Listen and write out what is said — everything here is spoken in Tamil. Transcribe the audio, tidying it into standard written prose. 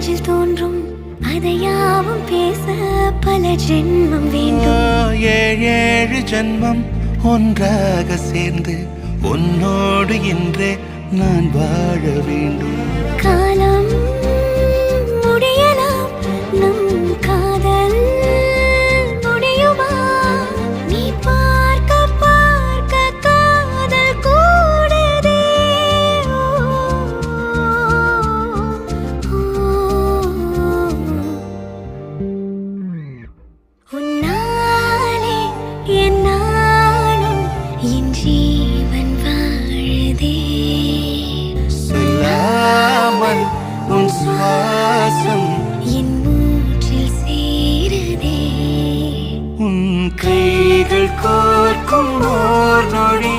நெஞ்சில் தோன்றும் அதையாவும் பேச பல ஜென்மம் வேண்டும். ஏழு ஜென்மம் ஒன்றாக சேர்ந்து உன்னோடு இன்றே நான் வாழ வேண்டும். காலம் முடியலாம், நம் காதல் முடியுமா? நீ பார்க்க பார்க்க காதல் கூடுதே. உன்னாலே என் நாளும் என் ஜீவன் வாழுதே. சொல்லாமல் உன் சுவாசம் என் மூச்சில் சேருதே. உன் கைகள் கோர்க்கும் ஓர் நொடி